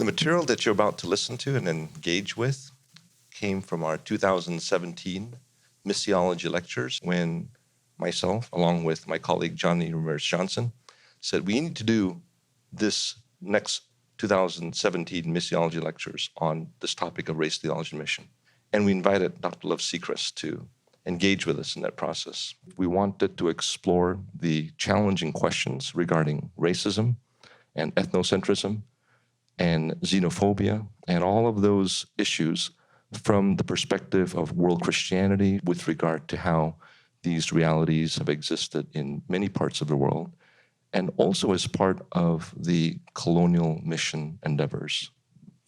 The material that you're about to listen to and engage with came from our 2017 Missiology Lectures, when myself, along with my colleague Johnny Ramirez Johnson, said we need to do this next 2017 Missiology Lectures on this topic of race, theology, and mission. And we invited Dr. Love Seacrest to engage with us in that process. We wanted to explore the challenging questions regarding racism and ethnocentrism and xenophobia and all of those issues from the perspective of world Christianity with regard to how these realities have existed in many parts of the world, and also as part of the colonial mission endeavors.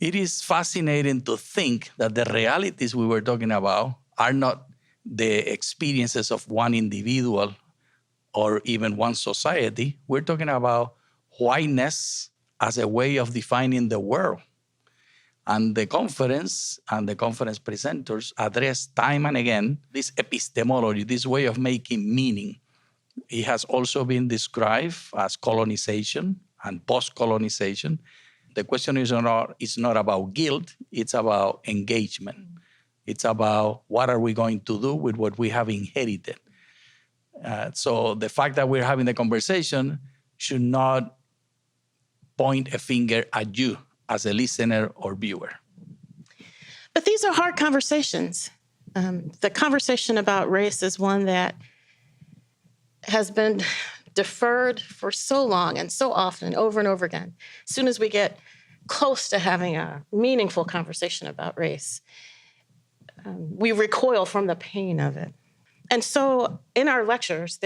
It is fascinating to think that the realities we were talking about are not the experiences of one individual or even one society. We're talking about whiteness as a way of defining the world. And the conference and the conference presenters address time and again this epistemology, this way of making meaning. It has also been described as colonization and post-colonization. The question is not about guilt, it's about engagement. It's about what are we going to do with what we have inherited. So the fact that we're having the conversation should not point a finger at you as a listener or viewer. But these are hard conversations. The conversation about race is one that has been deferred for so long and so often, over and over again. As soon as we get close to having a meaningful conversation about race, we recoil from the pain of it. And so in our lectures,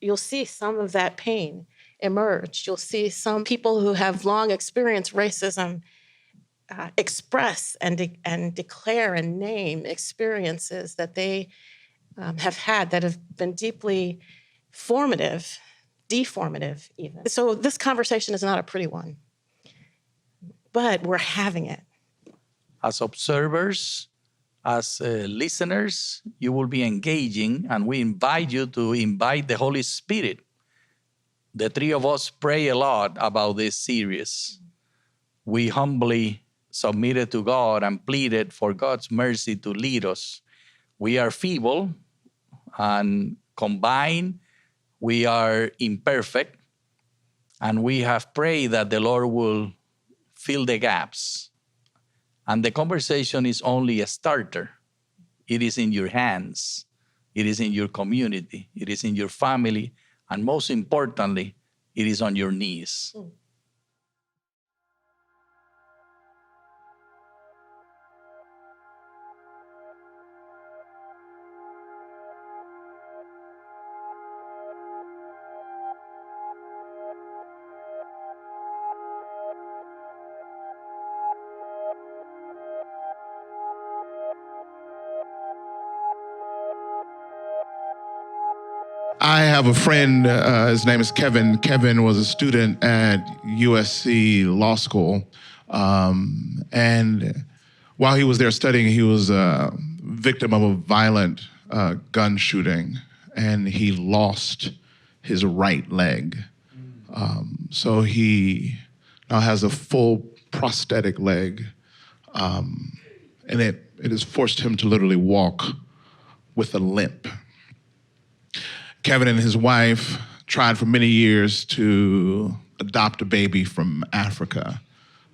you'll see some of that pain emerge. You'll see some people who have long experienced racism express and declare and name experiences that they have had that have been deeply formative, deformative even. So this conversation is not a pretty one, but we're having it. As observers, as listeners, you will be engaging, and we invite you to invite the Holy Spirit. The three of us pray a lot about this series. We humbly submitted to God and pleaded for God's mercy to lead us. We are feeble, and combined, we are imperfect, and we have prayed that the Lord will fill the gaps. And the conversation is only a starter. It is in your hands. It is in your community. It is in your family. And most importantly, it is on your knees. I have a friend, his name is Kevin. Kevin was a student at USC Law School. And while he was there studying, he was a victim of a violent gun shooting, and he lost his right leg. So he now has a full prosthetic leg, and it has forced him to literally walk with a limp. Kevin and his wife tried for many years to adopt a baby from Africa.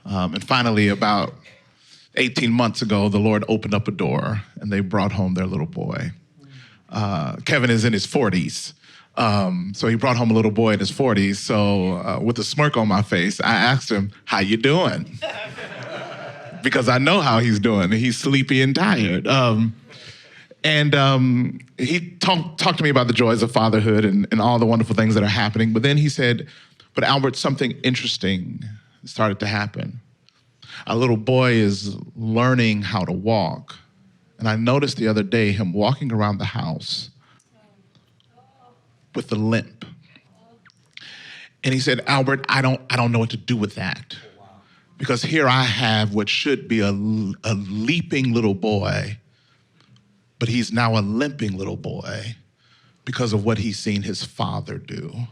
And finally, about 18 months ago, the Lord opened up a door and they brought home their little boy. Kevin is in his 40s. So he brought home a little boy in his 40s. So with a smirk on my face, I asked him, "How you doing?" Because I know how he's doing. He's sleepy and tired. And he talked to me about the joys of fatherhood and all the wonderful things that are happening. But then he said, "But Albert, something interesting started to happen. A little boy is learning how to walk. And I noticed the other day him walking around the house with a limp." And he said, "Albert, I don't know what to do with that. Because here I have what should be a leaping little boy, but he's now a limping little boy because of what he's seen his father do."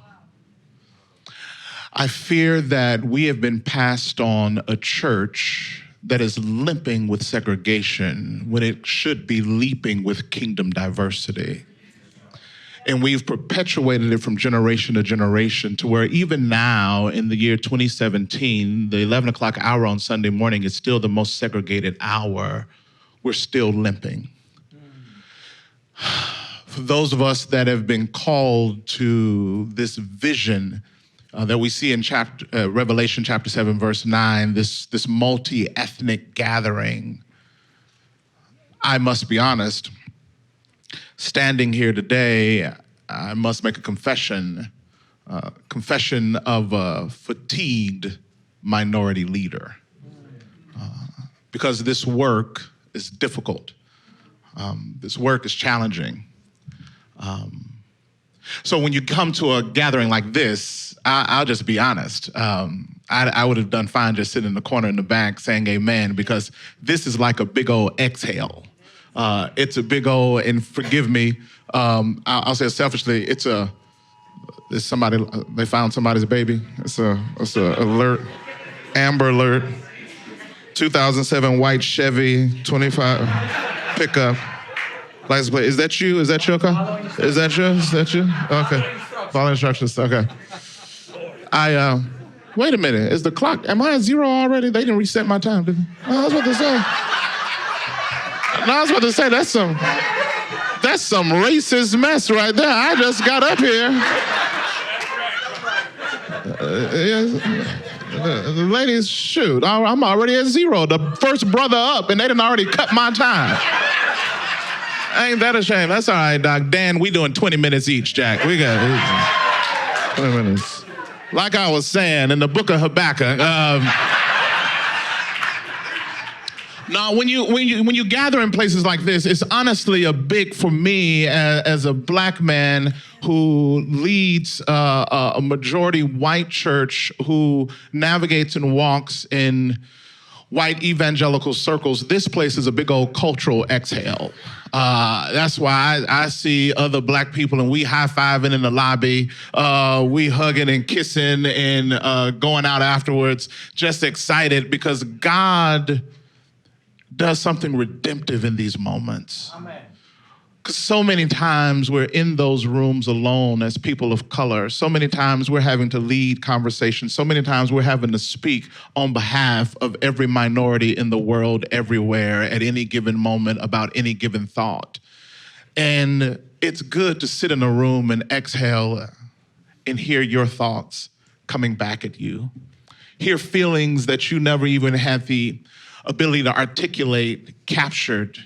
I fear that we have been passed on a church that is limping with segregation when it should be leaping with kingdom diversity. And we've perpetuated it from generation to generation to where even now in the year 2017, the 11 o'clock hour on Sunday morning is still the most segregated hour. We're still limping. For those of us that have been called to this vision that we see in Revelation chapter 7, verse 9, this multi-ethnic gathering, I must be honest, standing here today, I must make a confession of a fatigued minority leader. Because this work is difficult. This work is challenging. So when you come to a gathering like this, I'll just be honest. I would have done fine just sitting in the corner in the back saying amen, because this is like a big old exhale. It's a big old, and forgive me, I'll say it selfishly, there's somebody, they found somebody's baby. It's a alert, Amber Alert, 2007 white Chevy, 25 pickup. License plate. Is that you? Is that your car? Is that you? Is that you? Okay. Follow instructions. Okay. Wait a minute. Is the clock, am I at zero already? They didn't reset my time, did they? I was about to say. No, I was about to say, that's some racist mess right there. I just got up here. The ladies, shoot, I'm already at zero. The first brother up, and they done already cut my time. Ain't that a shame? That's all right, Doc. Dan, we doing 20 minutes each, Jack. We got 20 minutes. Like I was saying in the book of Habakkuk, no, when you gather in places like this, it's honestly a big, for me as a black man who leads a majority white church, who navigates and walks in white evangelical circles, this place is a big old cultural exhale. That's why I see other black people and we high-fiving in the lobby, we hugging and kissing and going out afterwards, just excited because God does something redemptive in these moments. Amen. Because so many times we're in those rooms alone as people of color. So many times we're having to lead conversations. So many times we're having to speak on behalf of every minority in the world, everywhere, at any given moment, about any given thought. And it's good to sit in a room and exhale and hear your thoughts coming back at you. Hear feelings that you never even had the ability to articulate, captured,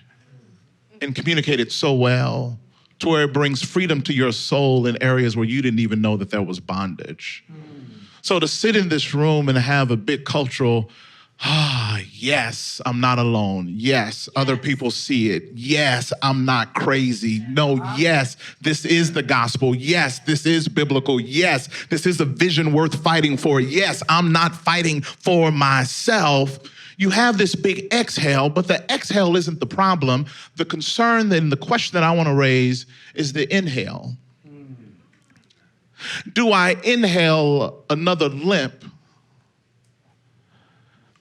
and communicated so well to where it brings freedom to your soul in areas where you didn't even know that there was bondage. So to sit in this room and have a big cultural, yes, I'm not alone. Yes, other people see it. Yes, I'm not crazy. No, yes, this is the gospel. Yes, this is biblical. Yes, this is a vision worth fighting for. Yes, I'm not fighting for myself. You have this big exhale, but the exhale isn't the problem. The concern and the question that I want to raise is the inhale. Do I inhale another limp?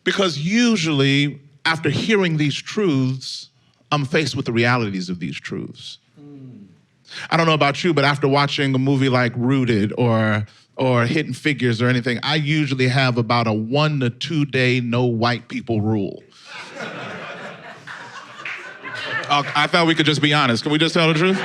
Because usually, after hearing these truths, I'm faced with the realities of these truths. I don't know about you, but after watching a movie like Rooted or Hidden Figures or anything, I usually have about a 1 to 2 day no white people rule. I thought we could just be honest. Can we just tell the truth?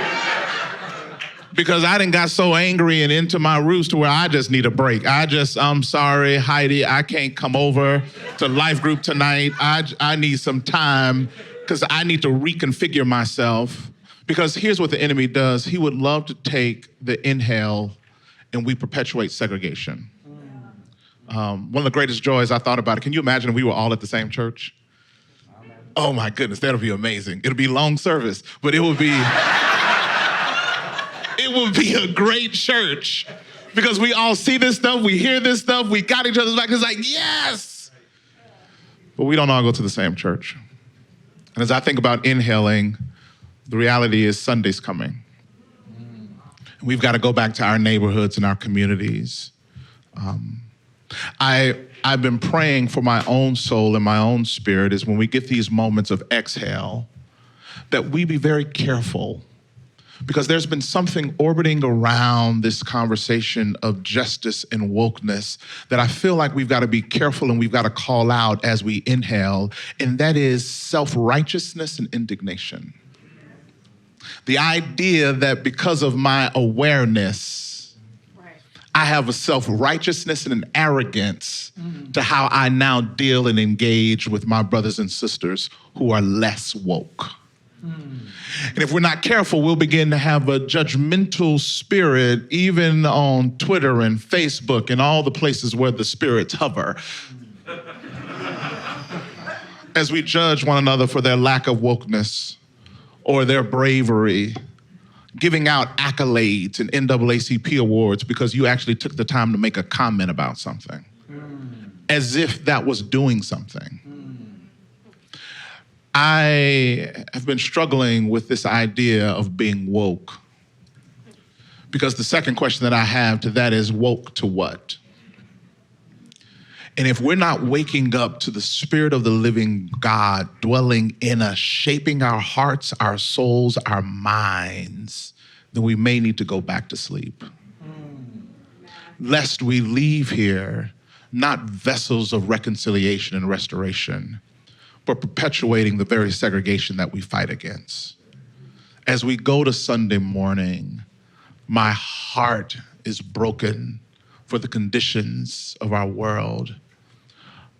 Because I done got so angry and into my roots to where I just need a break. I'm sorry, Heidi, I can't come over to life group tonight. I need some time because I need to reconfigure myself. Because here's what the enemy does. He would love to take the inhale and we perpetuate segregation. One of the greatest joys I thought about it, can you imagine if we were all at the same church? Oh my goodness, that'll be amazing. It'll be long service, but it would be a great church because we all see this stuff, we hear this stuff, we got each other's back. It's like, yes! But we don't all go to the same church. And as I think about inhaling, the reality is Sunday's coming. We've got to go back to our neighborhoods and our communities. I've been praying for my own soul and my own spirit is when we get these moments of exhale, that we be very careful, because there's been something orbiting around this conversation of justice and wokeness that I feel like we've got to be careful and we've got to call out as we inhale, and that is self-righteousness and indignation. The idea that because of my awareness, I have a self-righteousness and an arrogance to how I now deal and engage with my brothers and sisters who are less woke. And if we're not careful, we'll begin to have a judgmental spirit even on Twitter and Facebook and all the places where the spirits hover as we judge one another for their lack of wokeness or their bravery, giving out accolades and NAACP awards because you actually took the time to make a comment about something, as if that was doing something. I have been struggling with this idea of being woke, because the second question that I have to that is, woke to what? And if we're not waking up to the Spirit of the living God dwelling in us, shaping our hearts, our souls, our minds, then we may need to go back to sleep. Lest we leave here not vessels of reconciliation and restoration, but perpetuating the very segregation that we fight against. As we go to Sunday morning, my heart is broken for the conditions of our world.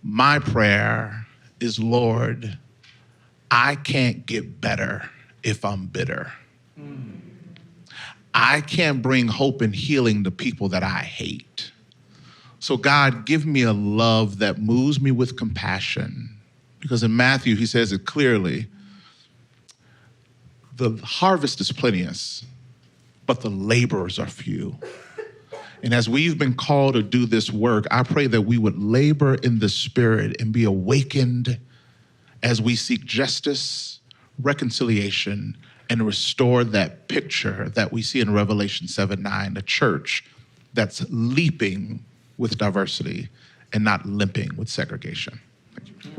My prayer is, Lord, I can't get better if I'm bitter. I can't bring hope and healing to people that I hate. So God, give me a love that moves me with compassion. Because in Matthew, he says it clearly, the harvest is plenteous, but the laborers are few. And as we've been called to do this work, I pray that we would labor in the Spirit and be awakened as we seek justice, reconciliation, and restore that picture that we see in Revelation 7:9, a church that's leaping with diversity and not limping with segregation. Thank you.